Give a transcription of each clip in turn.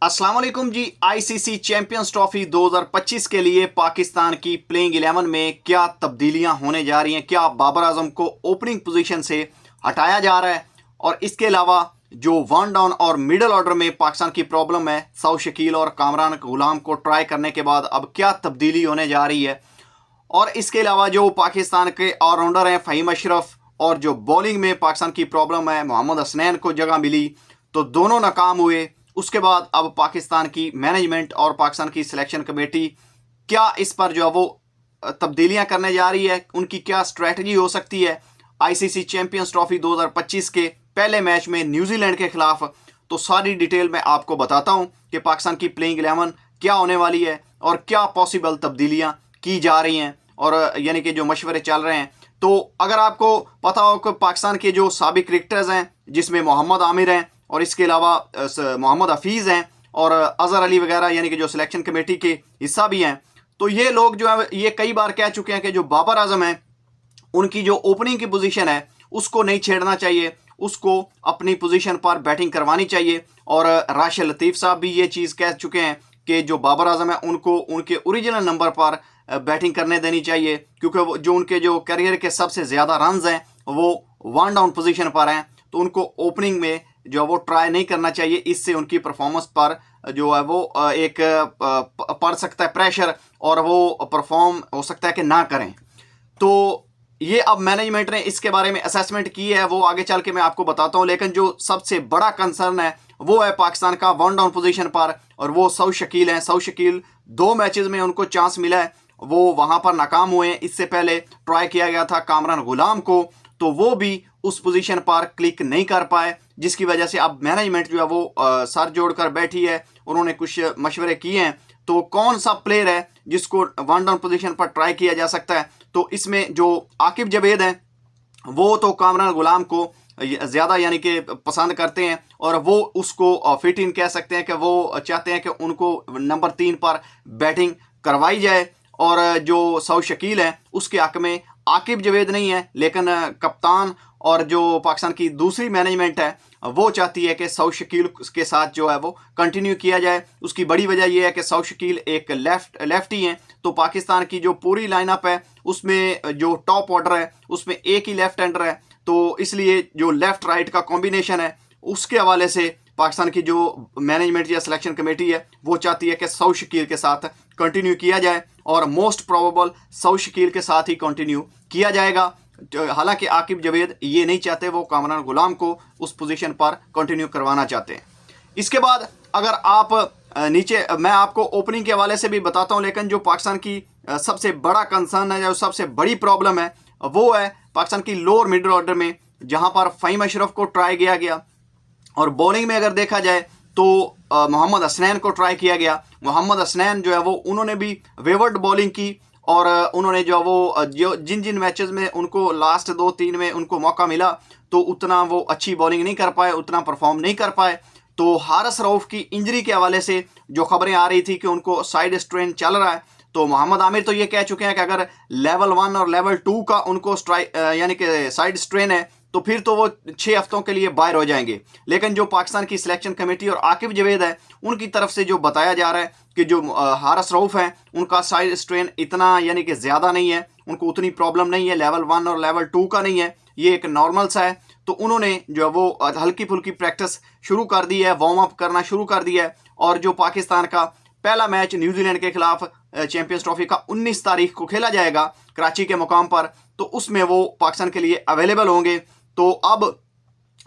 अस्सलाम वालेकुम जी। ICC champions trophy 2025 के लिए पाकिस्तान की प्लेइंग 11 में क्या तब्दीलियां होने जा रही हैं, क्या बाबर आजम को ओपनिंग पोजीशन से हटाया जा रहा है, और इसके अलावा जो वन डाउन और मिडल ऑर्डर में पाकिस्तान की प्रॉब्लम है, सऊद शकील और कामरान गुलाम को ट्राई करने के बाद अब क्या तब्दीली होने जा रही है, और इसके अलावा जो पाकिस्तान के ऑलराउंडर हैं फ़हीम अशरफ, और जो बॉलिंग में पाकिस्तान की प्रॉब्लम है, मोहम्मद हसनैन को जगह मिली तो दोनों नाकाम हुए। उसके बाद अब पाकिस्तान की मैनेजमेंट और पाकिस्तान की सिलेक्शन कमेटी क्या इस पर जो है वो तब्दीलियां करने जा रही है, उनकी क्या स्ट्रेटजी हो सकती है आईसीसी चैंपियंस ट्रॉफी 2025 के पहले मैच में न्यूजीलैंड के खिलाफ। तो सारी डिटेल मैं आपको बताता हूं कि पाकिस्तान की प्लेइंग 11 क्या होने वाली है और क्या पॉसिबल तब्दीलियां की जा रही हैं, और यानी कि जो मशवरे चल रहे हैं। तो अगर आपको पता हो कि पाकिस्तान के जो साबिक क्रिकेटर्स हैं, जिसमें मोहम्मद आमिर हैं और इसके अलावा मोहम्मद हफीज़ हैं और अजहर अली वगैरह, यानी कि जो सिलेक्शन कमेटी के हिस्सा भी हैं, तो ये लोग जो है ये कई बार कह चुके हैं कि जो बाबर आजम है उनकी जो ओपनिंग की पोजीशन है उसको नहीं छेड़ना चाहिए, उसको अपनी पोजीशन पर बैटिंग करवानी चाहिए। और राशिद लतीफ़ साहब भी ये चीज़ कह चुके हैं कि जो बाबर आजम है उनको उनके ओरिजिनल नंबर पर बैटिंग करने देनी चाहिए, क्योंकि वो जो उनके जो करियर के सबसे ज़्यादा रन्स हैं वो वन डाउन पोजीशन पर हैं, तो उनको ओपनिंग में जो है वो ट्राई नहीं करना चाहिए। इससे उनकी परफॉर्मेंस पर जो है वो एक पड़ सकता है प्रेशर, और वो परफॉर्म हो सकता है कि ना करें। तो ये अब मैनेजमेंट ने इसके बारे में असेसमेंट की है, वो आगे चल के मैं आपको बताता हूँ। लेकिन जो सबसे बड़ा कंसर्न है वो है पाकिस्तान का वन डाउन पोजीशन पर, और वो सऊद शकील हैं। सऊद शकील 2 मैचेस में उनको चांस मिला है, वो वहाँ पर नाकाम हुए हैं। इससे पहले ट्राई किया गया था कामरान गुलाम को, तो वो भी उस पोजीशन पर क्लिक नहीं कर पाए, जिसकी वजह से अब मैनेजमेंट जो है वो सर जोड़कर बैठी है। उन्होंने कुछ मशवरे किए हैं, तो कौन सा प्लेयर है जिसको वन डाउन पोजीशन पर ट्राई किया जा सकता है। तो इसमें जो आकिब जवेद हैं वो तो कामरान गुलाम को ज़्यादा यानी कि पसंद करते हैं, और वो उसको फिट इन कह सकते हैं कि वो चाहते हैं कि उनको नंबर 3 पर बैटिंग करवाई जाए। और जो सऊद शकील हैं उसके हक में आकिब जवेद नहीं है, लेकिन कप्तान और जो पाकिस्तान की दूसरी मैनेजमेंट है वो चाहती है कि सऊद शकील के साथ जो है वो कंटिन्यू किया जाए। उसकी बड़ी वजह यह है कि सऊद शकील एक लेफ्टी हैं, तो पाकिस्तान की जो पूरी लाइनअप है उसमें जो टॉप ऑर्डर है उसमें एक ही लेफ्ट हैंडर है, तो इसलिए जो लेफ्ट राइट का कॉम्बिनेशन है उसके हवाले से पाकिस्तान की जो मैनेजमेंट या सिलेक्शन कमेटी है वो चाहती है कि सऊद शकील के साथ कंटिन्यू किया जाए, और मोस्ट प्रोबेबल सऊद शकील के साथ ही कंटिन्यू किया जाएगा। हालांकि आकिब जवेद ये नहीं चाहते, वो कामरान गुलाम को उस पोजीशन पर कंटिन्यू करवाना चाहते हैं। इसके बाद अगर आप नीचे मैं आपको ओपनिंग के हवाले से भी बताता हूं, लेकिन जो पाकिस्तान की सबसे बड़ा कंसर्न है, जो सबसे बड़ी प्रॉब्लम है, वो है पाकिस्तान की लोअर मिडल ऑर्डर में, जहां पर फ़हीम अशरफ को ट्राई किया गया। और बॉलिंग में अगर देखा जाए तो मोहम्मद हसनैन को ट्राई किया गया। मोहम्मद हसनैन जो है वो उन्होंने भी वेवर्ड बॉलिंग की, और उन्होंने जो वो जिन जिन मैचेस में उनको लास्ट 2-3 में उनको मौका मिला तो उतना वो अच्छी बॉलिंग नहीं कर पाए, उतना परफॉर्म नहीं कर पाए। तो हारिस रऊफ की इंजरी के हवाले से जो खबरें आ रही थी कि उनको साइड स्ट्रेन चल रहा है, तो मोहम्मद आमिर तो ये कह चुके हैं कि अगर लेवल 1 और लेवल 2 का उनको यानी कि साइड स्ट्रेन है तो फिर तो वो 6 हफ्तों के लिए बाहर हो जाएंगे। लेकिन जो पाकिस्तान की सिलेक्शन कमेटी और आकिब जवेद है उनकी तरफ से जो बताया जा रहा है कि जो हारिस रऊफ हैं उनका साइड स्ट्रेन इतना यानी कि ज़्यादा नहीं है, उनको उतनी प्रॉब्लम नहीं है, लेवल 1 और लेवल 2 का नहीं है, ये एक नॉर्मल सा है। तो उन्होंने जो है वो हल्की फुल्की प्रैक्टिस शुरू कर दी है, वार्म अप करना शुरू कर दिया है। और जो पाकिस्तान का पहला मैच न्यूजीलैंड के खिलाफ चैंपियंस ट्रॉफी का 19 तारीख को खेला जाएगा कराची के मुकाम पर, तो उसमें वो पाकिस्तान के लिए अवेलेबल होंगे। तो अब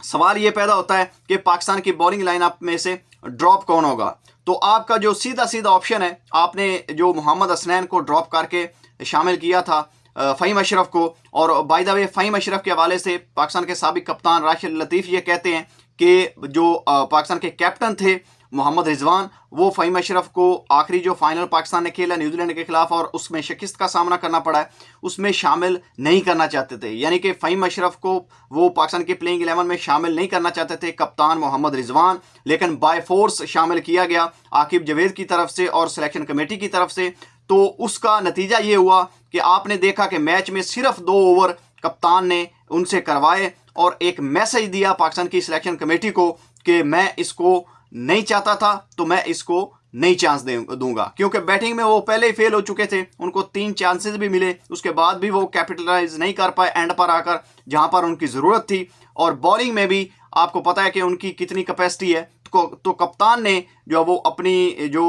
सवाल ये पैदा होता है कि पाकिस्तान की बॉलिंग लाइनअप में से ड्रॉप कौन होगा। तो आपका जो सीधा सीधा ऑप्शन है, आपने जो मोहम्मद हसनैन को ड्रॉप करके शामिल किया था फ़हीम अशरफ को। और by the way Fahim Ashraf के हवाले से पाकिस्तान के साबिक कप्तान राशिद लतीफ़ ये कहते हैं कि जो पाकिस्तान के कैप्टन थे मोहम्मद रिजवान, वो फ़हीम अशरफ को आखिरी जो फाइनल पाकिस्तान ने खेला न्यूजीलैंड के खिलाफ और उसमें शिकस्त का सामना करना पड़ा है, उसमें शामिल नहीं करना चाहते थे। यानी कि फ़हीम अशरफ को वो पाकिस्तान की प्लेइंग 11 में शामिल नहीं करना चाहते थे कप्तान मोहम्मद रिजवान, लेकिन बाय फोर्स शामिल किया गया आकिब जवेद की तरफ से और सिलेक्शन कमेटी की तरफ से। तो उसका नतीजा ये हुआ कि आपने देखा कि मैच में सिर्फ 2 ओवर कप्तान ने उनसे करवाए और एक मैसेज दिया पाकिस्तान की सिलेक्शन कमेटी को कि मैं इसको नहीं चाहता था तो मैं इसको नहीं चांस दूंगा, क्योंकि बैटिंग में वो पहले ही फेल हो चुके थे, उनको 3 चांसेस भी मिले, उसके बाद भी वो कैपिटलाइज नहीं कर पाए एंड पर आकर जहां पर उनकी ज़रूरत थी। और बॉलिंग में भी आपको पता है कि उनकी कितनी कैपेसिटी है। तो कप्तान ने जो वो अपनी जो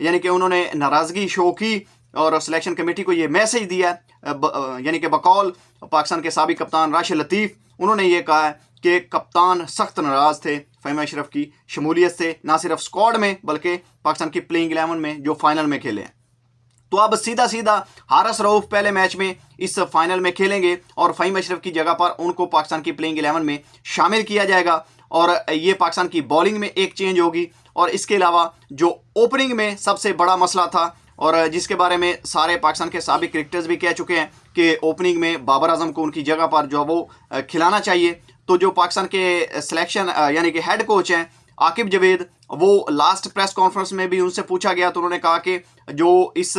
यानी कि उन्होंने नाराज़गी शो की और सिलेक्शन कमेटी को ये मैसेज दिया, यानी कि बकौल पाकिस्तान के साबिक कप्तान राशिद लतीफ़, उन्होंने ये कहा है कि कप्तान सख्त नाराज़ थे फ़हीम अशरफ की शमूलियत से, ना सिर्फ स्क्वाड में बल्कि पाकिस्तान की प्लेइंग 11 में जो फाइनल में खेले हैं। तो अब सीधा हारिस रऊफ पहले मैच में इस फाइनल में खेलेंगे और फ़हीम अशरफ की जगह पर उनको पाकिस्तान की प्लेइंग 11 में शामिल किया जाएगा और ये पाकिस्तान की बॉलिंग में एक चेंज होगी। और इसके अलावा जो ओपनिंग में सबसे बड़ा मसला था और जिसके बारे में सारे पाकिस्तान के साबिक क्रिकेटर्स भी कह चुके हैं कि ओपनिंग में बाबर आजम को उनकी जगह पर जो वो खिलाना चाहिए। तो जो पाकिस्तान के सिलेक्शन यानी कि हेड कोच हैं आकिब जवेद, वो लास्ट प्रेस कॉन्फ्रेंस में भी उनसे पूछा गया तो उन्होंने कहा कि जो इस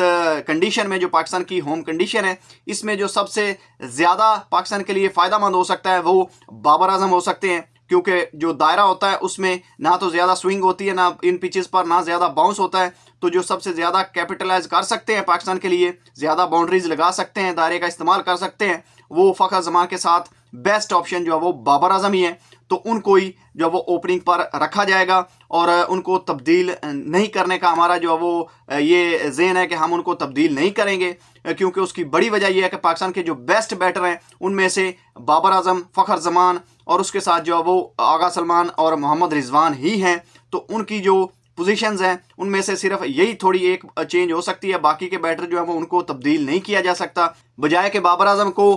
कंडीशन में, जो पाकिस्तान की होम कंडीशन है, इसमें जो सबसे ज़्यादा पाकिस्तान के लिए फ़ायदेमंद हो सकता है वो बाबर आजम हो सकते हैं, क्योंकि जो दायरा होता है उसमें ना तो ज़्यादा स्विंग होती है, ना इन पिचेस पर ना ज़्यादा बाउंस होता है। तो जो सबसे ज़्यादा कैपिटलाइज कर सकते हैं पाकिस्तान के लिए, ज़्यादा बाउंड्रीज लगा सकते हैं, दायरे का इस्तेमाल कर सकते हैं, वो फ़खर जमान के साथ बेस्ट ऑप्शन जो है वो बाबर आजम ही है। तो उनको ही जो वो ओपनिंग पर रखा जाएगा और उनको तब्दील नहीं करने का हमारा जो वो ये ज़हन है कि हम उनको तब्दील नहीं करेंगे, क्योंकि उसकी बड़ी वजह यह है कि पाकिस्तान के जो बेस्ट बैटर हैं उनमें से बाबर आजम, फ़खर जमान और उसके साथ जो वो आगा सलमान और मोहम्मद रिजवान ही हैं। तो उनकी जो पोजीशंस हैं उनमें से सिर्फ यही थोड़ी एक चेंज हो सकती है, बाकी के बैटर जो है वो उनको तब्दील नहीं किया जा सकता। बजाय कि बाबर आजम को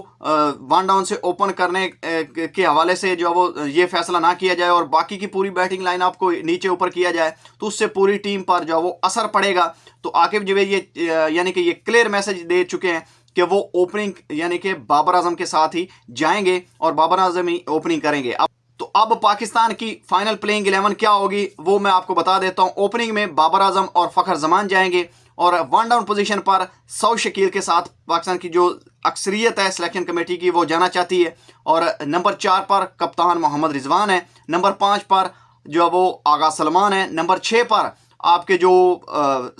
1 डाउन से ओपन करने के हवाले से जो वो ये फैसला ना किया जाए और बाकी की पूरी बैटिंग लाइन आपको नीचे ऊपर किया जाए तो उससे पूरी टीम पर जो वो असर पड़ेगा। तो आकिब जवेद ये यानी कि ये क्लियर मैसेज दे चुके हैं कि वो ओपनिंग यानी कि बाबर आजम के साथ ही जाएंगे और बाबर आजम ही ओपनिंग करेंगे। अब पाकिस्तान की फाइनल प्लेइंग 11 क्या होगी वो मैं आपको बता देता हूं। ओपनिंग में बाबर आजम और फ़खर जमान जाएंगे और 1 डाउन पोजीशन पर सऊद शकील के साथ पाकिस्तान की जो अक्सरियत है सिलेक्शन कमेटी की वो जाना चाहती है। और नंबर 4 पर कप्तान मोहम्मद रिजवान है, नंबर 5 पर जो वो आगा सलमान है, नंबर 6 पर आपके जो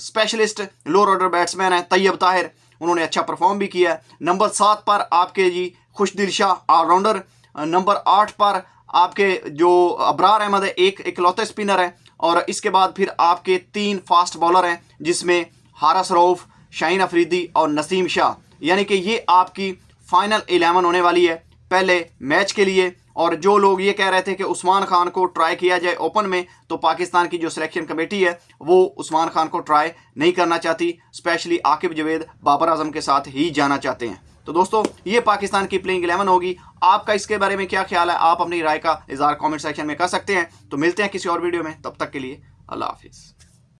स्पेशलिस्ट लोअर ऑर्डर बैट्समैन है तैयब ताहिर, उन्होंने अच्छा परफॉर्म भी किया है। नंबर 7 पर आपके जी खुशदिल शाह ऑलराउंडर, नंबर 8 पर आपके जो अबरार अहमद है, एक इकलौते स्पिनर है। और इसके बाद फिर आपके 3 फास्ट बॉलर हैं जिसमें हारिस रऊफ, शाहीन अफरीदी और नसीम शाह, यानी कि ये आपकी फाइनल 11 होने वाली है पहले मैच के लिए। और जो लोग ये कह रहे थे कि उस्मान खान को ट्राई किया जाए ओपन में, तो पाकिस्तान की जो सिलेक्शन कमेटी है वो उस्मान खान को ट्राई नहीं करना चाहती, स्पेशली आकिब जवेद बाबर आजम के साथ ही जाना चाहते हैं। तो दोस्तों ये पाकिस्तान की प्लेइंग 11 होगी। आपका इसके बारे में क्या ख्याल है, आप अपनी राय का इज़हार कमेंट सेक्शन में कर सकते हैं। तो मिलते हैं किसी और वीडियो में, तब तक के लिए अल्लाह हाफिज़।